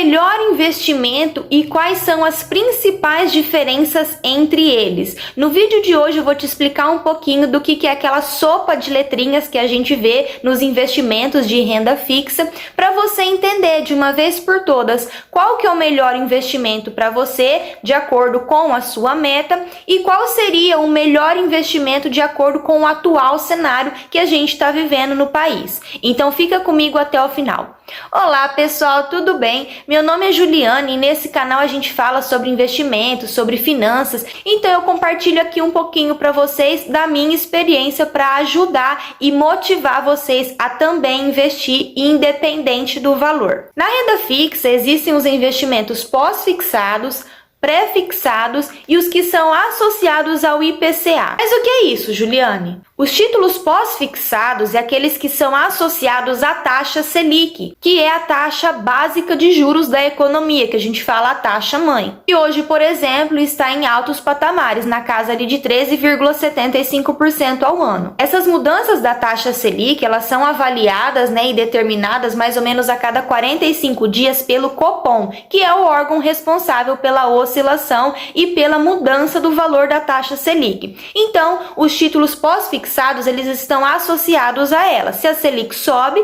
melhor investimento e quais são as principais diferenças entre eles. No vídeo de hoje eu vou te explicar um pouquinho do que é aquela sopa de letrinhas que a gente vê nos investimentos de renda fixa, para você entender de uma vez por todas qual que é o melhor investimento para você de acordo com a sua meta e qual seria o melhor investimento de acordo com o atual cenário que a gente está vivendo no país. Então fica comigo até o final. Olá pessoal, tudo bem? Meu nome é Juliane e nesse canal a gente fala sobre investimentos, sobre finanças, então eu compartilho aqui um pouquinho para vocês da minha experiência para ajudar e motivar vocês a também investir independente do valor. Na renda fixa existem os investimentos pós-fixados, pré-fixados e os que são associados ao IPCA. Mas o que é isso, Juliane? Os títulos pós-fixados é aqueles que são associados à taxa Selic, que é a taxa básica de juros da economia, que a gente fala a taxa mãe. E hoje, por exemplo, está em altos patamares, na casa ali de 13,75% ao ano. Essas mudanças da taxa Selic, elas são avaliadas, e determinadas mais ou menos a cada 45 dias pelo Copom, que é o órgão responsável pela oscilação e pela mudança do valor da taxa Selic. Então, os títulos pós-fixados eles estão associados a ela. Se a Selic sobe,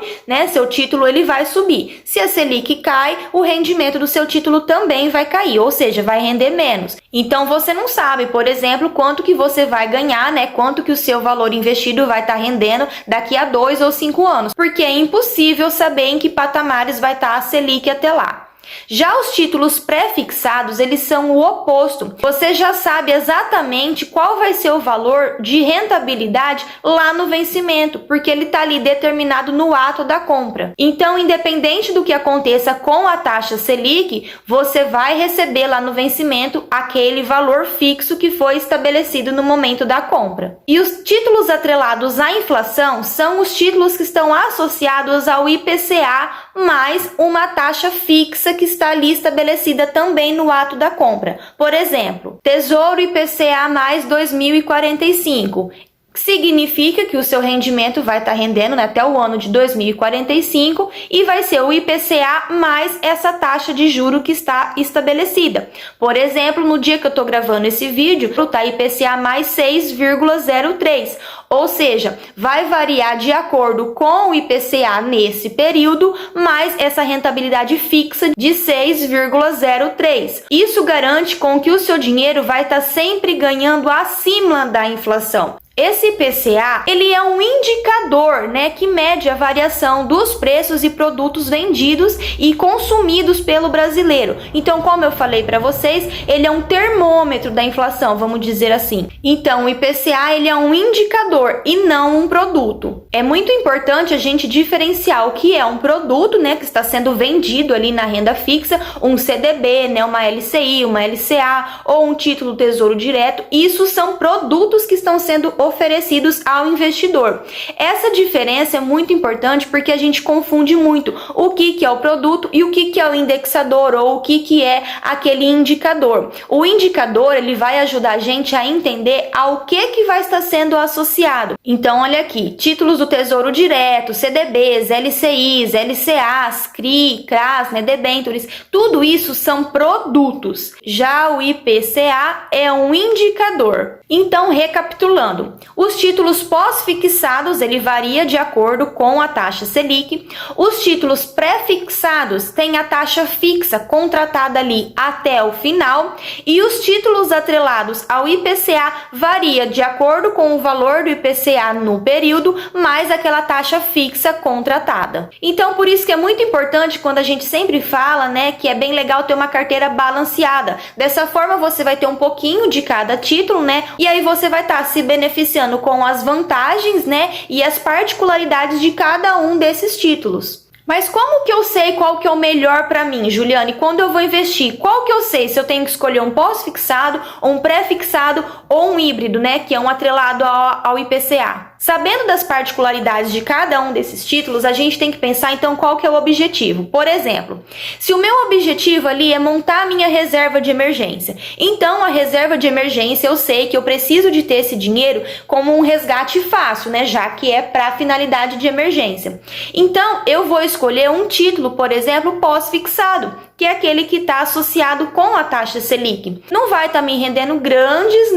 seu título ele vai subir. Se a Selic cai, o rendimento do seu título também vai cair, ou seja, vai render menos. Então você não sabe, por exemplo, quanto que você vai ganhar, quanto que o seu valor investido vai estar rendendo daqui a 2 ou 5 anos, porque é impossível saber em que patamares vai estar a Selic até lá. Já os títulos pré-fixados, eles são o oposto. Você já sabe exatamente qual vai ser o valor de rentabilidade lá no vencimento, porque ele está ali determinado no ato da compra. Então, independente do que aconteça com a taxa Selic, você vai receber lá no vencimento aquele valor fixo que foi estabelecido no momento da compra. E os títulos atrelados à inflação são os títulos que estão associados ao IPCA mais uma taxa fixa que está ali estabelecida também no ato da compra. Por exemplo, Tesouro IPCA mais 2045. Significa que o seu rendimento vai estar rendendo até o ano de 2045 e vai ser o IPCA mais essa taxa de juro que está estabelecida. Por exemplo, no dia que eu estou gravando esse vídeo, está IPCA mais 6,03, ou seja, vai variar de acordo com o IPCA nesse período, mais essa rentabilidade fixa de 6,03. Isso garante com que o seu dinheiro vai estar sempre ganhando acima da inflação. Esse IPCA, ele é um indicador, que mede a variação dos preços e produtos vendidos e consumidos pelo brasileiro. Então, como eu falei para vocês, ele é um termômetro da inflação, vamos dizer assim. Então, o IPCA, ele é um indicador e não um produto. É muito importante a gente diferenciar o que é um produto, que está sendo vendido ali na renda fixa, um CDB, uma LCI, uma LCA ou um título Tesouro Direto. Isso são produtos que estão sendo oferecidos ao investidor. Essa diferença é muito importante porque a gente confunde muito o que é o produto e o que é o indexador ou o que é aquele indicador. O indicador, ele vai ajudar a gente a entender ao que vai estar sendo associado. Então, olha aqui, títulos do Tesouro Direto, CDBs, LCIs, LCAs, CRI, CRAS, debêntures, tudo isso são produtos. Já o IPCA é um indicador. Então, recapitulando, os títulos pós-fixados, ele varia de acordo com a taxa Selic. Os títulos pré-fixados têm a taxa fixa contratada ali até o final. E os títulos atrelados ao IPCA varia de acordo com o valor do IPCA no período, mais aquela taxa fixa contratada. Então, por isso que é muito importante quando a gente sempre fala, que é bem legal ter uma carteira balanceada. Dessa forma, você vai ter um pouquinho de cada título, e aí você vai estar se beneficiando com as vantagens, e as particularidades de cada um desses títulos. Mas como que eu sei qual que é o melhor para mim, Juliane? Quando eu vou investir, qual que eu sei se eu tenho que escolher um pós-fixado, um pré-fixado ou um híbrido, que é um atrelado ao IPCA? Sabendo das particularidades de cada um desses títulos, a gente tem que pensar então qual que é o objetivo. Por exemplo, se o meu objetivo ali é montar a minha reserva de emergência, então a reserva de emergência eu sei que eu preciso de ter esse dinheiro como um resgate fácil, né, já que é para finalidade de emergência. Então eu vou escolher um título, por exemplo, pós-fixado, que é aquele que está associado com a taxa Selic. Não vai estar me rendendo grandes,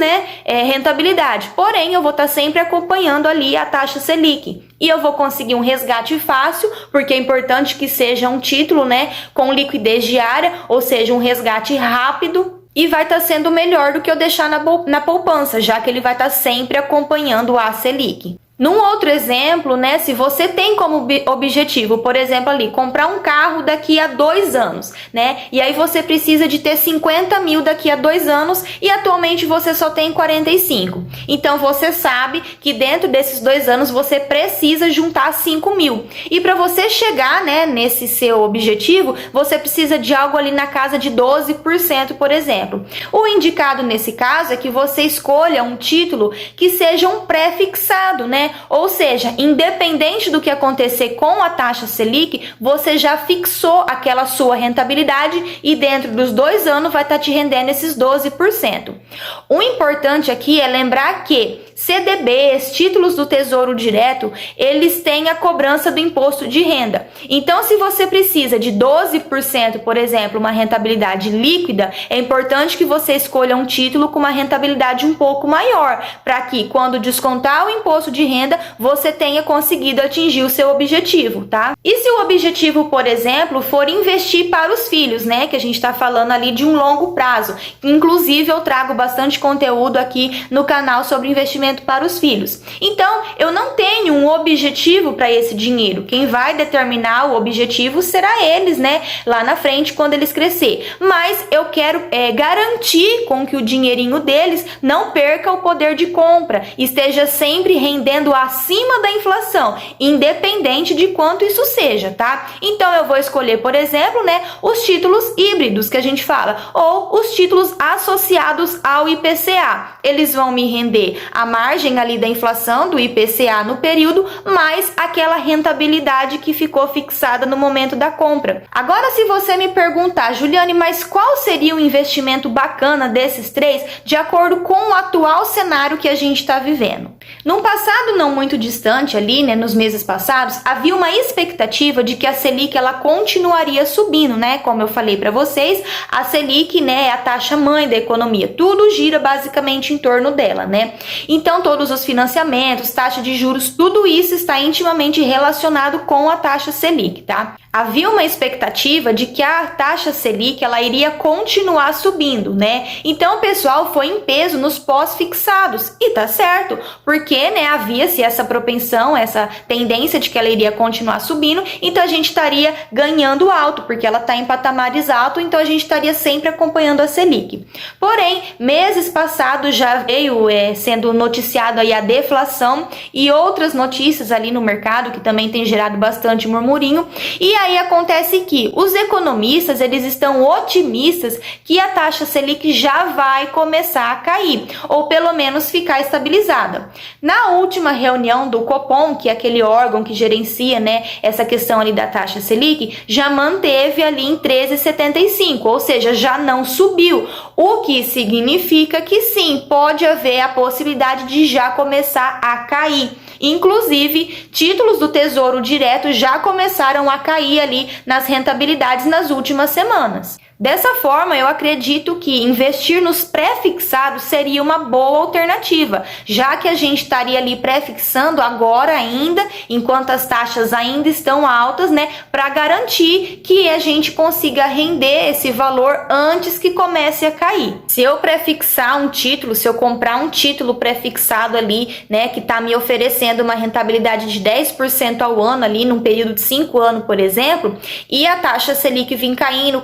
rentabilidade, porém eu vou estar sempre acompanhando ali a taxa Selic. E eu vou conseguir um resgate fácil, porque é importante que seja um título, com liquidez diária, ou seja, um resgate rápido. E vai estar sendo melhor do que eu deixar na poupança, já que ele vai estar sempre acompanhando a Selic. Num outro exemplo, se você tem como objetivo, por exemplo, ali, comprar um carro daqui a 2 anos, e aí você precisa de ter 50 mil daqui a 2 anos e atualmente você só tem 45. Então, você sabe que dentro desses 2 anos você precisa juntar 5 mil. E para você chegar, nesse seu objetivo, você precisa de algo ali na casa de 12%, por exemplo. O indicado nesse caso é que você escolha um título que seja um pré-fixado, Ou seja, independente do que acontecer com a taxa Selic, você já fixou aquela sua rentabilidade e dentro dos 2 anos vai estar te rendendo esses 12%. O importante aqui é lembrar que CDBs, títulos do Tesouro Direto, eles têm a cobrança do imposto de renda. Então, se você precisa de 12%, por exemplo, uma rentabilidade líquida, é importante que você escolha um título com uma rentabilidade um pouco maior, para que quando descontar o imposto de renda, você tenha conseguido atingir o seu objetivo, tá? E se o objetivo, por exemplo, for investir para os filhos, que a gente está falando ali de um longo prazo. Inclusive, eu trago bastante conteúdo aqui no canal sobre investimento para os filhos. Então, eu não tenho um objetivo para esse dinheiro. Quem vai determinar o objetivo será eles, lá na frente, quando eles crescer. Mas eu quero garantir com que o dinheirinho deles não perca o poder de compra, esteja sempre rendendo acima da inflação, independente de quanto isso seja, tá? Então, eu vou escolher, por exemplo, os títulos híbridos que a gente fala, ou os títulos associados ao IPCA. Eles vão me render a margem ali da inflação do IPCA no período, mais aquela rentabilidade que ficou fixada no momento da compra. Agora, se você me perguntar, Juliane, mas qual seria o investimento bacana desses 3 de acordo com o atual cenário que a gente está vivendo? Num passado não muito distante ali, nos meses passados, havia uma expectativa de que a Selic ela continuaria subindo, Como eu falei para vocês, a Selic, é a taxa mãe da economia. Tudo gira basicamente em torno dela, Então, todos os financiamentos, taxa de juros, tudo isso está intimamente relacionado com a taxa Selic, tá? Havia uma expectativa de que a taxa Selic ela iria continuar subindo, Então, o pessoal foi em peso nos pós-fixados. E tá certo, porque, havia-se essa propensão, essa tendência de que ela iria continuar subindo, então a gente estaria ganhando alto, porque ela está em patamares altos, então a gente estaria sempre acompanhando a Selic. Porém, meses passados já veio sendo noticiado aí a deflação e outras notícias ali no mercado que também tem gerado bastante murmurinho. E aí acontece que os economistas, eles estão otimistas que a taxa Selic já vai começar a cair, ou pelo menos ficar estabilizada. Na última reunião do Copom, que é aquele órgão que gerencia, essa questão ali da taxa Selic, já manteve ali em 13,75, ou seja, já não subiu, o que significa que sim, pode haver a possibilidade de já começar a cair. Inclusive, títulos do Tesouro Direto já começaram a cair ali nas rentabilidades nas últimas semanas. Dessa forma, eu acredito que investir nos pré-fixados seria uma boa alternativa, já que a gente estaria ali pré-fixando agora ainda, enquanto as taxas ainda estão altas, para garantir que a gente consiga render esse valor antes que comece a cair. Se eu pré-fixar um título, se eu comprar um título pré-fixado ali, que está me oferecendo uma rentabilidade de 10% ao ano ali, num período de 5 anos, por exemplo, e a taxa Selic vir caindo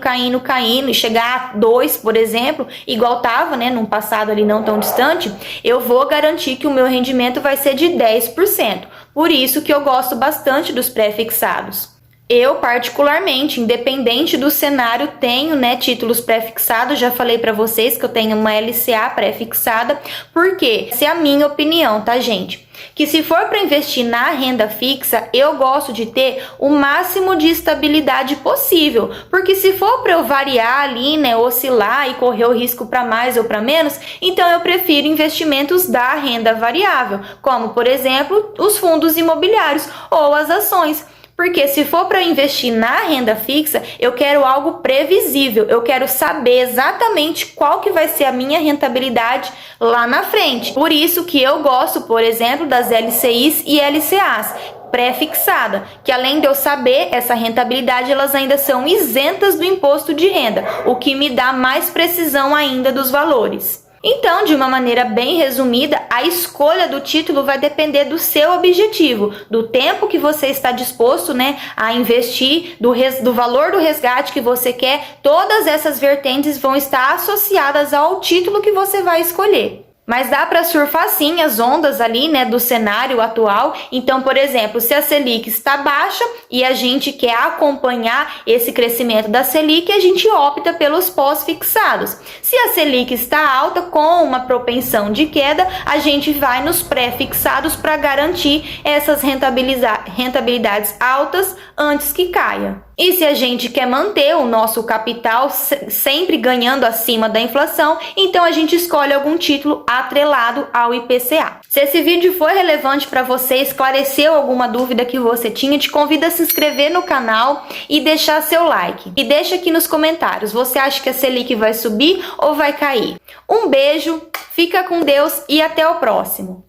e chegar a 2, por exemplo, igual estava, num passado ali não tão distante, eu vou garantir que o meu rendimento vai ser de 10%. Por isso que eu gosto bastante dos pré-fixados. Eu, particularmente, independente do cenário, tenho, né, títulos pré-fixados. Já falei para vocês que eu tenho uma LCA pré-fixada, porque essa é a minha opinião, tá, gente? Que se for para investir na renda fixa, eu gosto de ter o máximo de estabilidade possível, porque se for para eu variar ali, né, oscilar e correr o risco para mais ou para menos, então eu prefiro investimentos da renda variável, como, por exemplo, os fundos imobiliários ou as ações. Porque se for para investir na renda fixa, eu quero algo previsível, eu quero saber exatamente qual que vai ser a minha rentabilidade lá na frente. Por isso que eu gosto, por exemplo, das LCIs e LCAs pré-fixada, que além de eu saber essa rentabilidade, elas ainda são isentas do imposto de renda, o que me dá mais precisão ainda dos valores. Então, de uma maneira bem resumida, a escolha do título vai depender do seu objetivo, do tempo que você está disposto, né, a investir, do valor do resgate que você quer. Todas essas vertentes vão estar associadas ao título que você vai escolher. Mas dá para surfar sim as ondas ali, né, do cenário atual. Então, por exemplo, se a Selic está baixa e a gente quer acompanhar esse crescimento da Selic, a gente opta pelos pós-fixados. Se a Selic está alta, com uma propensão de queda, a gente vai nos pré-fixados para garantir essas rentabilidades altas antes que caia. E se a gente quer manter o nosso capital sempre ganhando acima da inflação, então a gente escolhe algum título atrelado ao IPCA. Se esse vídeo foi relevante para você, esclareceu alguma dúvida que você tinha, te convido a se inscrever no canal e deixar seu like. E deixa aqui nos comentários, você acha que a Selic vai subir ou vai cair? Um beijo, fica com Deus e até o próximo!